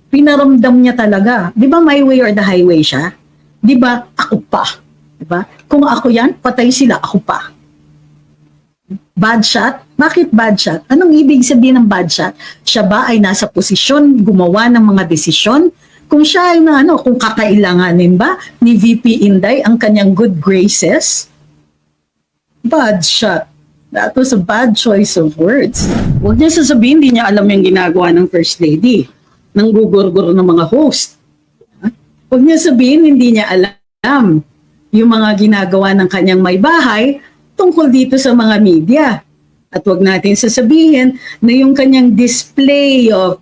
Pinaramdam niya talaga. Di ba my way or the highway siya? Di ba ako pa? Di ba? Kung ako yan, patay sila, ako pa. Bad shot? Bakit bad shot? Anong ibig sabihin ng bad shot? Siya ba ay nasa posisyon gumawa ng mga desisyon? Kung siya ay kung kakailanganin ba ni VP Inday ang kanyang good graces? Bad shot. That was a bad choice of words. Huwag niya sasabihin, hindi niya alam yung ginagawa ng First Lady, ng gugurgur ng mga host. Huwag niya sabihin, hindi niya alam yung mga ginagawa ng kanyang may bahay tungkol dito sa mga media. At huwag natin sasabihin na yung kanyang display of,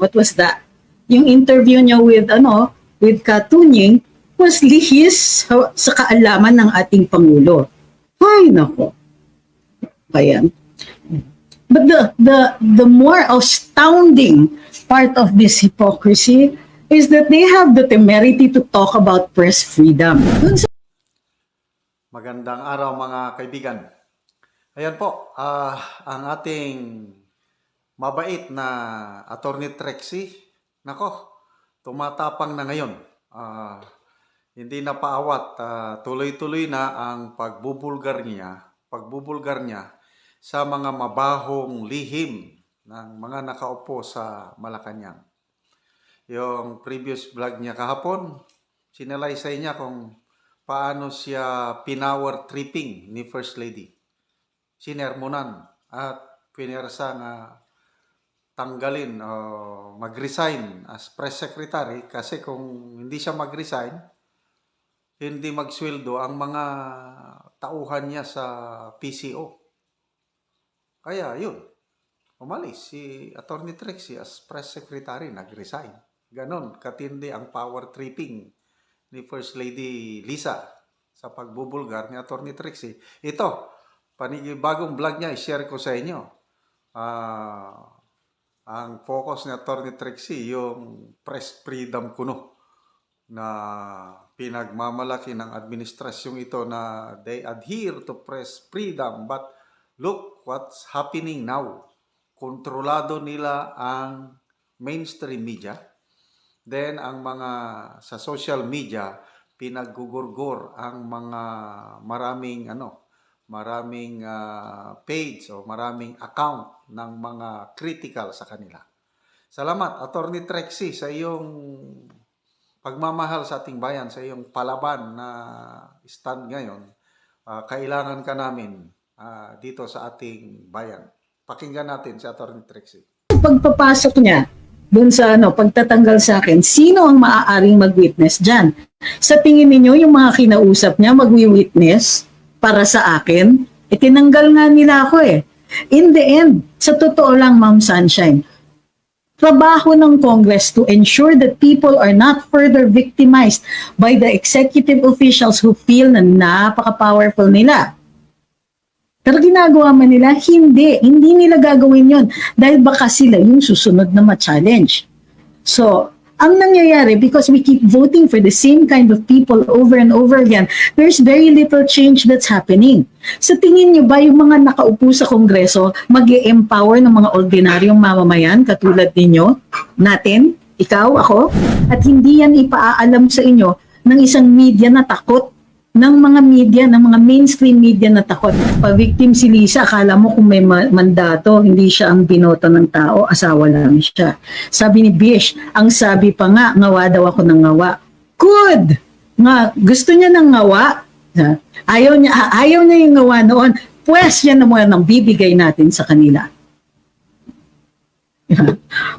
what was that? Yung interview niya with Katunying was lihis sa kaalaman ng ating Pangulo. Ay, nako. Ayan. But the more astounding part of this hypocrisy is that they have the temerity to talk about press freedom. Magandang araw mga kaibigan. Ayan po, ang ating mabait na Attorney Trexie, nako, tumatapang na ngayon. Hindi na paawat, tuloy-tuloy na ang pagbubulgar niya sa mga mabahong lihim ng mga nakaupo sa Malacanang. Yung previous vlog niya kahapon, sinalaysay niya kung paano siya pinower tripping ni First Lady. Sinermonan at pinersa nga tanggalin o mag-resign as press secretary kasi kung hindi siya mag-resign, hindi magsweldo ang mga tauhan niya sa PCO. Kaya yun, umalis si Attorney Trexie as press secretary, nag-resign. Ganon, katindi ang power tripping ni First Lady Lisa sa pagbubulgar ni Attorney Trexie. Ito, bagong vlog niya, i-share ko sa inyo. Ang focus ni Attorney Trexie, yung press freedom kuno na pinagmamalaki ng administrasyong ito na they adhere to press freedom, but look what's happening now. Kontrolado nila ang mainstream media. Then ang mga sa social media pinaggugurgur ang mga maraming page o maraming account ng mga critical sa kanila. Salamat Attorney Trexie sa iyong pagmamahal sa ating bayan, sa iyong palaban na stand ngayon. Kailangan ka namin dito sa ating bayan. Pakinggan natin si Attorney Trexie. Pagpapasok niya dun sa pagtatanggal sa akin, sino ang maaaring mag-witness dyan? Sa tingin ninyo, yung mga kinausap niya magwi-witness para sa akin? Tinanggal nga nila ako eh. In the end, sa totoo lang, Ma'am Sunshine, trabaho ng Congress to ensure that people are not further victimized by the executive officials who feel na napaka-powerful nila. Pero ginagawa man nila, hindi nila gagawin yon dahil baka sila yung susunod na ma-challenge. So, ang nangyayari, because we keep voting for the same kind of people over and over again, there's very little change that's happening. Sa tingin nyo ba yung mga nakaupo sa Kongreso mag-i-empower ng mga ordinaryong mamamayan katulad ninyo, natin, ikaw, ako, at hindi yan ipaalam sa inyo ng isang media na takot, ng mga media, ng mga mainstream media na takot. Pa-victim si Lisa, akala mo kung may mandato, hindi siya ang binoto ng tao, asawa lang siya. Sabi ni Bish, ang sabi pa nga, ngawa daw ako ng ngawa. Good! Nga, gusto niya ng ngawa. Ayaw niya yung ngawa noon. Pwes yan na muna nang bibigay natin sa kanila.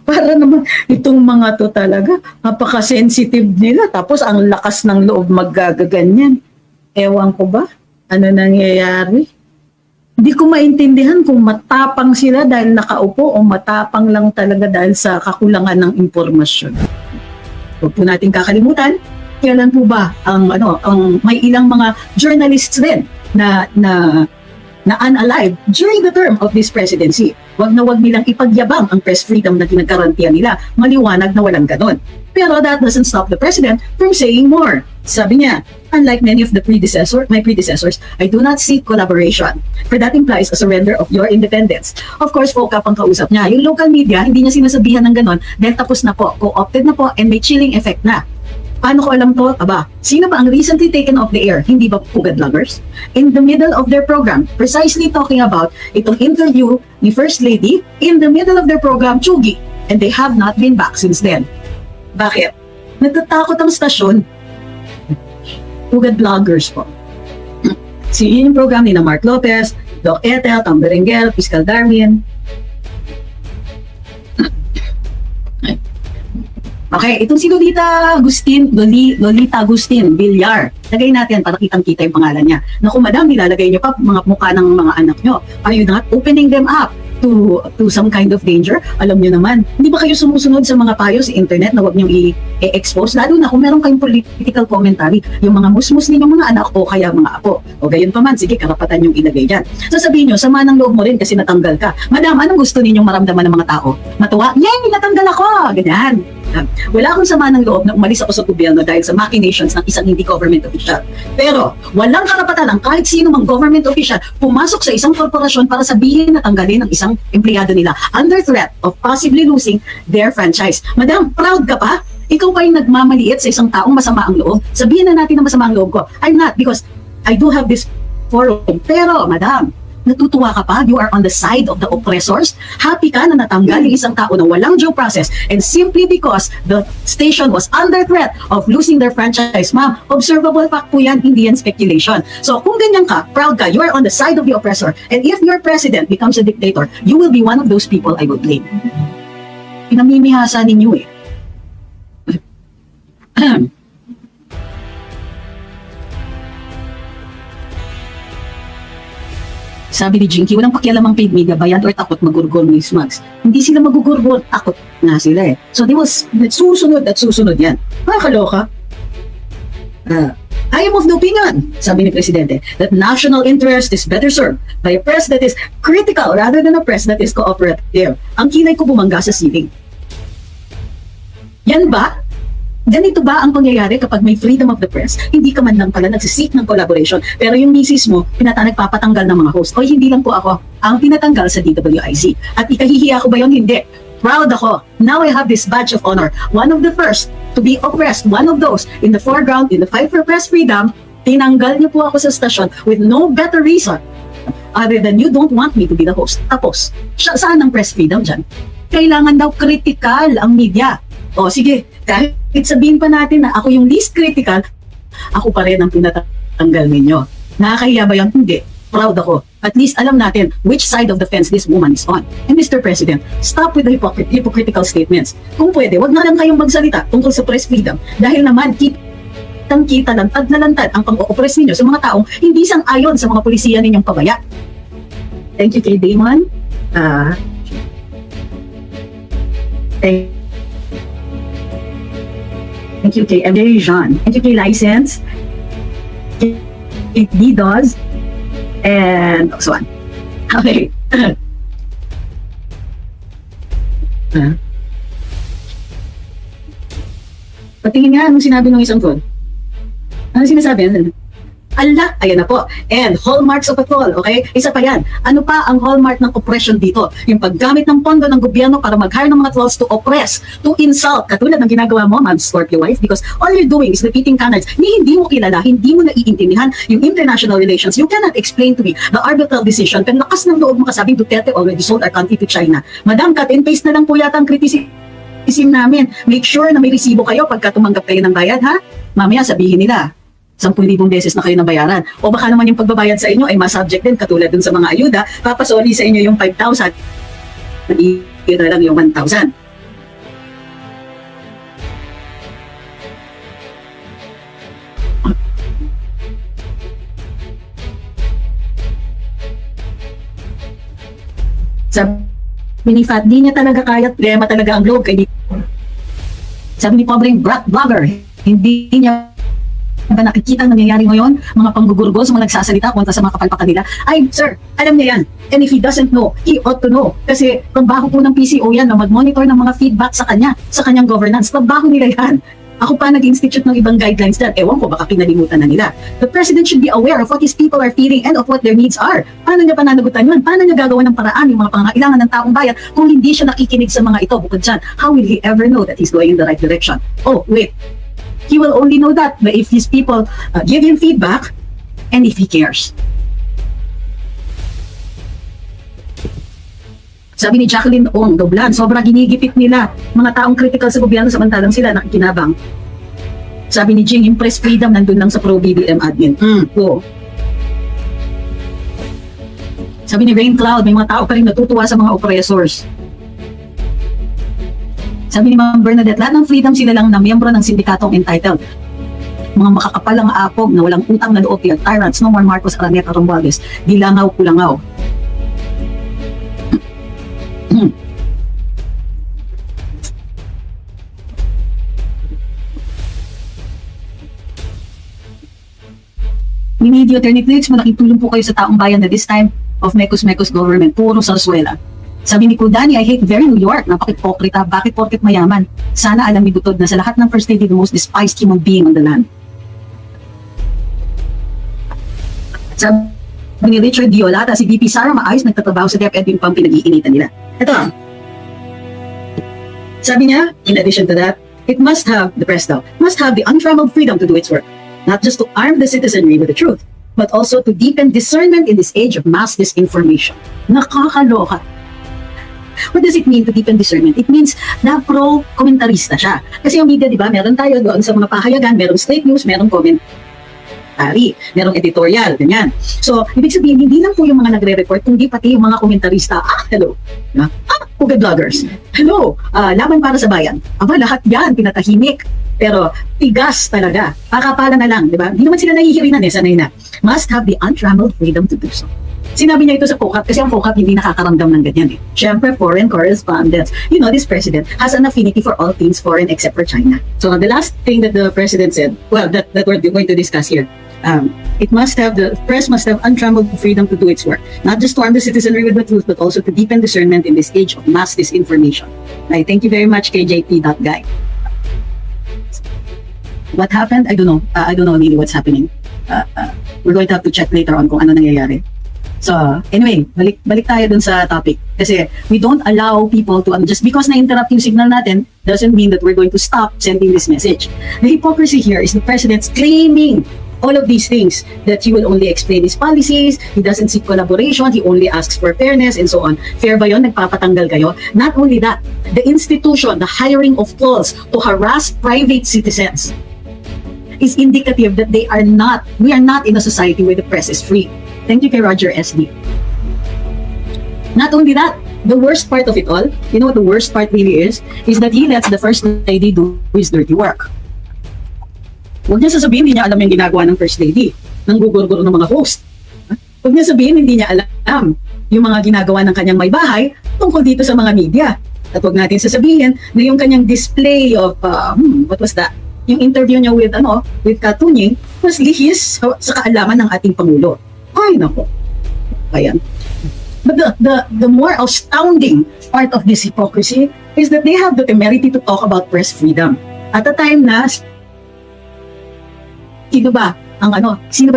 Para naman itong mga to talaga, napaka-sensitive nila. Tapos ang lakas ng loob maggagaganyan. Ewan ko ba? Ano nangyayari? Hindi ko maintindihan kung matapang sila dahil nakaupo o matapang lang talaga dahil sa kakulangan ng impormasyon. Huwag po natin kakalimutan, kailan po ba ang may ilang mga journalists din na unalive during the term of this presidency. wag na wag nilang ipagyabang ang press freedom na ginagarantiya nila. Maliwanag na walang ganon. Pero that doesn't stop the president from saying more. Sabi niya, unlike many of my predecessors, I do not seek collaboration. For that implies a surrender of your independence. Of course, focus ang kausap niya. Yung local media, hindi niya sinasabihan ng ganon dahil tapos na po, co-opted na po, and may chilling effect na. Paano ko alam to? Aba, sino ba ang recently taken off the air? Hindi ba pugad vloggers? In the middle of their program, precisely talking about itong interview ni First Lady, in the middle of their program, Chugi. And they have not been back since then. Bakit? Natatakot ang stasyon. Pugad vloggers po. Yun yung program ni na Mark Lopez, Doc Ethel, Tom Berenguer, Fiscal Darwin. Okay, itong si Lolita Agustin Villar. Lagay natin para kitang-kita yung pangalan niya. Naku, madam, nilalagay niyo pa mga mukha ng mga anak niyo. Are you not opening them up to some kind of danger? Alam niyo naman, hindi ba kayo sumusunod sa mga payo sa internet na huwag niyong i-expose? Lalo na kung meron kayong political commentary, yung mga musmus ninyong mga anak o kaya mga apo. O gayon pa man, sige, karapatan niyong ilagay dyan. Sasabihin niyo, sama ng loob mo rin kasi natanggal ka. Madam, anong gusto ninyong maramdaman ng mga tao? Matuwa? Yay, natanggal ako! Ganyan. Wala akong sama ng loob na umalis ako sa gobyerno dahil sa machinations ng isang hindi government official. Pero walang karapatan ang kahit sino mang government official pumasok sa isang korporasyon para sabihin na tanggalin ng isang empleyado nila under threat of possibly losing their franchise. Madam, proud ka pa? Ikaw pa yung nagmamaliit sa isang taong masama ang loob? Sabihin na natin na masama ang loob ko. I'm not, because I do have this forum. Pero, madam, natutuwa ka pa? You are on the side of the oppressors? Happy ka na natanggal yung isang tao na walang due process and simply because the station was under threat of losing their franchise. Ma'am, observable fact po yan, hindi yan speculation. So kung ganyan ka, proud ka, you are on the side of the oppressor, and if your president becomes a dictator, you will be one of those people I will blame. Pinamimihasa ninyo eh. Sabi ni Jinky, walang pakialam ang paid media, bayad or takot magurgol ni Smugs. Hindi sila magugurgol, takot nga sila eh. So they will, susunod at susunod yan. Makakaloka. I am of the opinion, sabi ni Presidente, that national interest is better served by a press that is critical rather than a press that is cooperative. Ang kilay ko bumangga sa ceiling. Yan ba? Ganito ba ang pangyayari kapag may freedom of the press? Hindi ka man lang pala nagsisik ng collaboration, pero yung misis mo, nagpapatanggal ng mga host. O hindi lang po ako ang pinatanggal sa DWIZ. At ikahihiya ko ba yun? Hindi. Proud ako. Now I have this badge of honor. One of the first to be oppressed, one of those in the foreground in the fight for press freedom, tinanggal niyo po ako sa stasyon with no better reason other than you don't want me to be the host. Tapos, saan ang press freedom dyan? Kailangan daw critical ang media. O sige, kahit sabihin pa natin na ako yung least critical, ako pa rin ang pinatanggal ninyo. Nakakahiya ba yan? Hindi. Proud ako. At least alam natin which side of the fence this woman is on. And Mr. President, stop with the hypocritical statements. Kung pwede, wag na lang kayong magsalita tungkol sa press freedom. Dahil naman, kitang-kita, lantad na lantad ang pang-oppress ninyo sa mga taong hindi sang-ayon sa mga polisiya ninyong pabaya. Thank you kay Damon. Thank you kay MJ Jean. Thank you kay License. Kay DDoS. And so on. Okay. Patingin nga anong sinabi ng isang phone. Ano sinasabi? Allah, ayan na po. And hallmarks of a fall, okay? Isa pa yan. Ano pa ang hallmark ng oppression dito? Yung paggamit ng pondo ng gobyerno para mag-hire ng mga trolls to oppress, to insult, katulad ng ginagawa mo, Ma'am Scorpio Wife, because all you're doing is repeating canards. Hindi mo kilala, hindi mo naiintindihan yung international relations. You cannot explain to me the arbitral decision. Pero lakas ng loob mo kasabing Duterte already sold our country to China. Madam, cut and paste na lang po yata ang criticism namin. Make sure na may resibo kayo pagka tumanggap kayo ng bayad, ha? Mamaya sabihin nila, 10,000 beses na kayo nabayaran. O baka naman yung pagbabayad sa inyo ay masubject din katulad dun sa mga ayuda, papasoli sa inyo yung 5,000, nag-iira lang yung 1,000. Sabi ni Fat, di niya talaga kaya, problema talaga ang Globe. Sabi ni pobreng blogger, hindi niya ba nakikita ang nangyayari ngayon? Mga panggugurgos, mga nagsasalita kontra sa mga kapalpakan nila. Ay, sir, alam niya yan. And if he doesn't know, he ought to know. Kasi trabaho po ng PCO yan na mag-monitor ng mga feedback sa kanya, sa kanyang governance. Trabaho nila yan. Ako pa nag-institute ng ibang guidelines dyan. Ewan ko, baka pinalimutan na nila. The president should be aware of what his people are feeling and of what their needs are. Paano niya pananagutan yun? Paano niya gagawa ng paraan yung mga pangangailangan ng taong bayan kung hindi siya nakikinig sa mga ito? Bukod dyan, how will he ever know that he's going in the right direction? Oh, wait. He will only know that if his people give him feedback and if he cares. Sabi ni Jacqueline Ong Doblan, sobrang ginigipit nila mga taong critical sa gobyerno samantalang sila nakikinabang. Sabi ni Jing, yung press freedom nandun lang sa pro-BBM admin. Oo. Sabi ni Rain Cloud, may mga tao pa rin natutuwa sa mga oppressors. Sabi ni Ma'am Bernadette, lahat ng freedom sila lang na miyembro ng sindikatong entitled. Mga makakapalang apog na walang utang na loob, tyrants, no more Marcos, Araneta, Romualdez, dilangaw, kulangaw. Media alternatives, malakitulong po kayo sa taong bayan na this time of Mekos government, puro sarsuela. Sabi ni Kudani, I hate very New York, napaka-hipokrita, bakit porket mayaman? Sana alam ni Butod na sa lahat ng First Lady, the most despised human being on the land. Sabi ni Richard Diolata, si VP Sara maayos nagtatrabaho sa DepEd yung pang pinag-iinitan nila. Ito, sabi niya, in addition to that, it must have, the press daw, must have the untrammeled freedom to do its work. Not just to arm the citizenry with the truth, but also to deepen discernment in this age of mass disinformation. Nakakaloka. What does it mean to deepen discernment? It means na pro-komentarista siya. Kasi yung media, di ba, meron tayo doon sa mga pahayagan, merong straight news, merong commentary, merong editorial, ganyan. So, ibig sabihin, hindi lang po yung mga nagre-report, kundi pati yung mga komentarista. Hello. Uga vloggers. Hello. Laban para sa bayan. Aba, lahat yan, pinatahimik. Pero, tigas talaga. Pakapala na lang, di ba? Hindi naman sila nahihirinan sanay na. Must have the untrammeled freedom to do so. Sinabi niya ito sa FOCAP kasi ang FOCAP hindi nakakaramdam ng ganyan eh. Siyempre, foreign correspondents. You know, this president has an affinity for all things foreign except for China. So, the last thing that the president said, well, that we're going to discuss here, it must have, the press must have untrammeled freedom to do its work. Not just to arm the citizenry with the truth, but also to deepen discernment in this age of mass disinformation. I thank you very much, KJP.guy. What happened? I don't know. I don't know really what's happening. We're going to have to check later on kung ano nangyayari. So, anyway, balik tayo dun sa topic. Kasi we don't allow people to, just because na-interrupt yung signal natin, doesn't mean that we're going to stop sending this message. The hypocrisy here is the president's claiming all of these things, that he will only explain his policies, he doesn't seek collaboration, he only asks for fairness, and so on. Fair ba yun? Nagpapatanggal kayo? Not only that, the institution, the hiring of trolls to harass private citizens is indicative that we are not in a society where the press is free. Thank you kay Roger SD. Not only that, the worst part of it all, you know what the worst part really is that he lets the First Lady do his dirty work. Huwag niya sasabihin, hindi niya alam yung ginagawa ng First Lady, ng gugurguro ng mga host. Huwag niya sabihin, hindi niya alam yung mga ginagawa ng kanyang may bahay tungkol dito sa mga media. At huwag natin sasabihin na yung kanyang display of, what was that? Yung interview niya with Katunying was lihis sa kaalaman ng ating Pangulo. Ay, nako. Ayan. But the more astounding part of this hypocrisy is that they have the temerity to talk about press freedom. At a time na, sino ba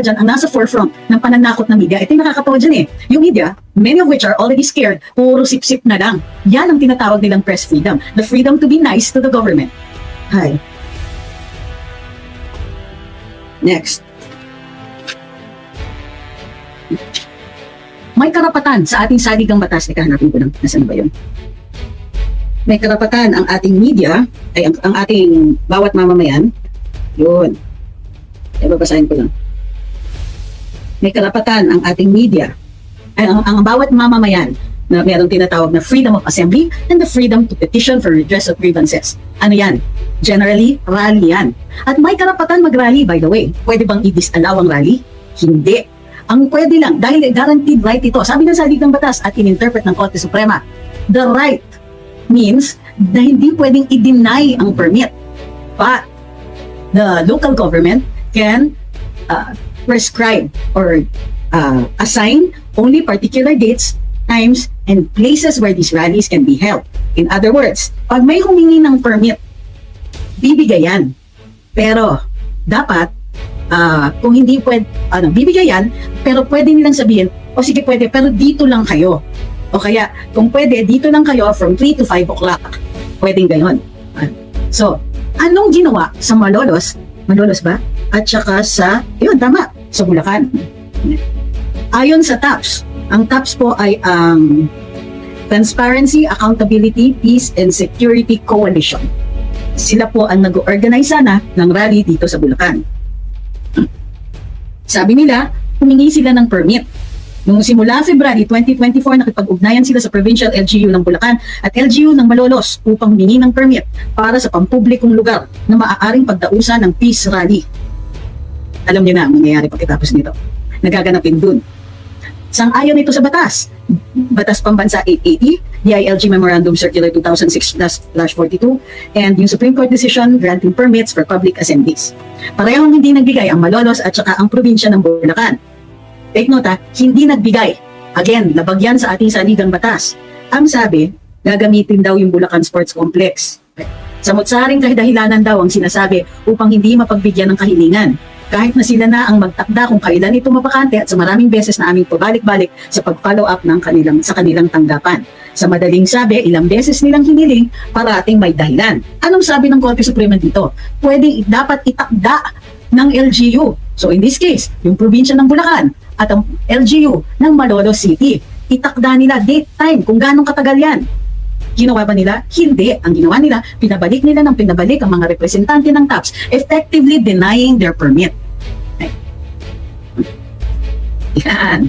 dyan ang nasa forefront ng pananakot ng media? Ito yung nakakatawa dyan eh. Yung media, many of which are already scared, puro sip-sip na lang. Yan ang tinatawag nilang press freedom. The freedom to be nice to the government. Hi. Next. May karapatan sa ating saligang batas. Teka, hanapin ko lang. Nasaan ba yun? May karapatan ang ating media, ay ang ating bawat mamamayan. Yun. Babasahin ko lang. May karapatan ang ating media, ay ang bawat mamamayan na mayroong tinatawag na freedom of assembly and the freedom to petition for redress of grievances. Ano yan? Generally, rally yan. At may karapatan mag-rally, by the way. Pwede bang i-disallow ang rally? Hindi. Ang pwede lang, dahil guaranteed right ito. Sabi ng saligang batas at in-interpret ng Korte Suprema, the right means na hindi pwedeng i-deny ang permit. But the local government can prescribe or assign only particular dates, times, and places where these rallies can be held. In other words, pag may humingi ng permit, bibigay yan. Pero dapat kung hindi pwede, bibigay yan, pero pwede nilang sabihin, o sige pwede, pero dito lang kayo. O kaya, kung pwede, dito lang kayo from 3 to 5 o'clock. Pwedeng gayon. So, anong ginawa sa Malolos? Malolos ba? At saka sa, yun, tama, sa Bulacan. Ayon sa TAPS, ang TAPS po ay ang Transparency, Accountability, Peace, and Security Coalition. Sila po ang nag-organize sana ng rally dito sa Bulacan. Sabi nila, humingi sila ng permit. Noong simula February 2024, nakipag-ugnayan sila sa Provincial LGU ng Bulacan at LGU ng Malolos upang humingi ng permit para sa pampublikong lugar na maaaring pagdausan ng peace rally. Alam niyo na ang mangyayari pagkatapos nito. Nagaganapin dun. Sang-ayon ito sa batas. Batas Pambansa 880, DILG Memorandum Circular 2006/42, and yung Supreme Court decision granting permits for public assemblies. Parehong hindi nagbigay ang Malolos at saka ang probinsya ng Bulacan. Take note hindi nagbigay. Again, labag yan sa ating saligang batas. Ang sabi, gagamitin daw yung Bulacan Sports Complex. Samot-saring kahidahilanan daw ang sinasabi upang hindi mapagbigyan ng kahilingan. Kahit na sila na ang magtakda kung kailan ito mapakante at sa maraming beses na aming pabalik-balik sa pag-follow up ng sa kanilang tanggapan. Sa madaling sabi, ilang beses nilang hiniling para ating may dahilan. Anong sabi ng Korte Suprema dito? Dapat itakda ng LGU. So in this case, yung probinsya ng Bulacan at ang LGU ng Malolos City. Itakda nila date, time, kung ganong katagal yan. Ginawa ba nila? Hindi. Ang ginawa nila, pinabalik nila ng pinabalik ang mga representante ng TAPS, effectively denying their permit. Okay. Yan.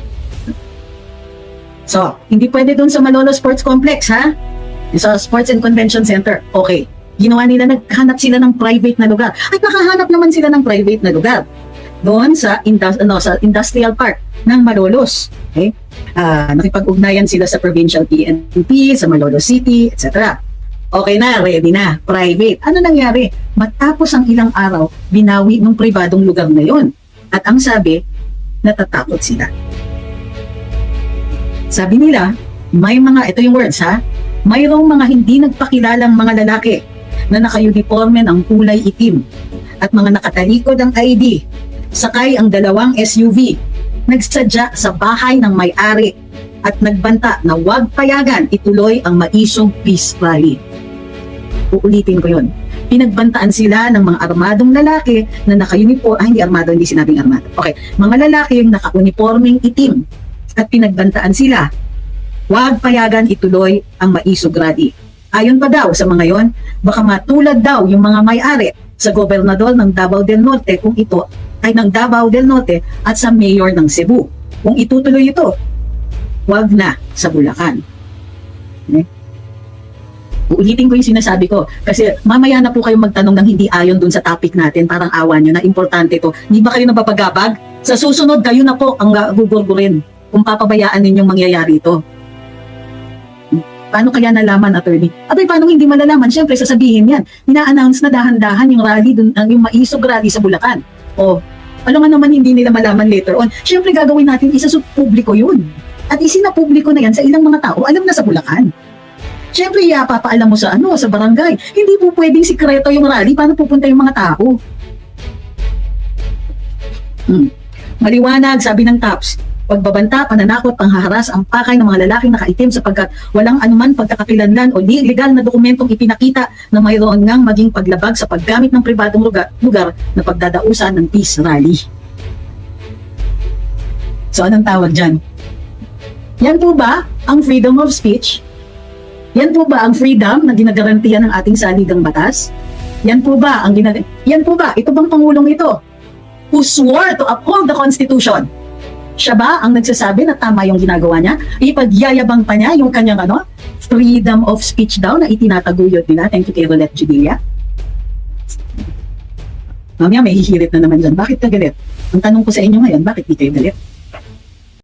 So, hindi pwede dun sa Malolos Sports Complex, ha? Sa Sports and Convention Center. Okay. Ginawa nila, naghanap sila ng private na lugar. At nakahanap naman sila ng private na lugar doon sa industrial park ng Malolos. Okay? Nakipag-ugnayan sila sa provincial PNP, sa Malolos City, etc. Okay na, ready na, private. Ano nangyari? Matapos ang ilang araw, binawi ng pribadong lugar na yon. At ang sabi, natatakot sila. Sabi nila, ito yung words ha, mayroong mga hindi nagpakilalang mga lalaki na naka-uniforme ng kulay itim at mga nakatalikod ang ID. Sakay ang dalawang SUV, nagsadya sa bahay ng may-ari at nagbanta na huwag payagan ituloy ang maisong peace rally. Uulitin ko yun. Pinagbantaan sila ng mga armadong lalaki na naka-uniform, hindi armado, hindi sinabing armado. Okay, mga lalaki yung naka-uniforming itim at pinagbantaan sila, huwag payagan ituloy ang maisog rally. Ayon pa daw sa mga yon, baka matulad daw yung mga may-ari sa gobernador ng Davao del Norte kung ito ay ng Davao del Norte at sa mayor ng Cebu. Kung itutuloy ito, wag na sa Bulacan. Okay? Uulitin ko yung sinasabi ko kasi mamaya na po kayo magtanong ng hindi ayon dun sa topic natin, parang awa nyo na importante to. Hindi ba kayo napapagabag? Sa susunod, kayo na po ang gugurgurin kung papabayaan ninyong mangyayari ito. Paano kaya nalaman, attorney? Abay, paano hindi malalaman? Siyempre, sasabihin yan. Ina-announce na dahan-dahan yung rally, yung maisog rally sa Bulacan. O, alam nga naman hindi nila malaman later on. Siyempre, gagawin natin isa sa publiko yun. At isinapubliko na yan sa ilang mga tao, alam na sa Bulacan. Siyempre, papaalam mo sa sa barangay. Hindi po pwedeng sikreto yung rally. Paano pupunta yung mga tao? Maliwanag, sabi ng TAPS, pagbabanta, pananakot, panghaharas, ang pakay ng mga lalaking nakaitim sapagkat walang anuman pagkakakilanlan o legal na dokumentong ipinakita na mayroon ngang maging paglabag sa paggamit ng pribadong lugar na pagdadausan ng peace rally. So, anong tawag dyan? Yan po ba ang freedom of speech? Yan po ba ang freedom na ginagarantiyan ng ating saligang batas? Yan po ba ito bang pangulong ito who swore to uphold the Constitution? Siya ba ang nagsasabi na tama yung ginagawa niya? Ipagyayabang pa niya yung kanyang freedom of speech daw na itinataguyod nila. Thank you kay Rolette Judelia. Mamaya may hihirit na naman dyan. Bakit ka galit? Ang tanong ko sa inyo ngayon, bakit di kayo galit?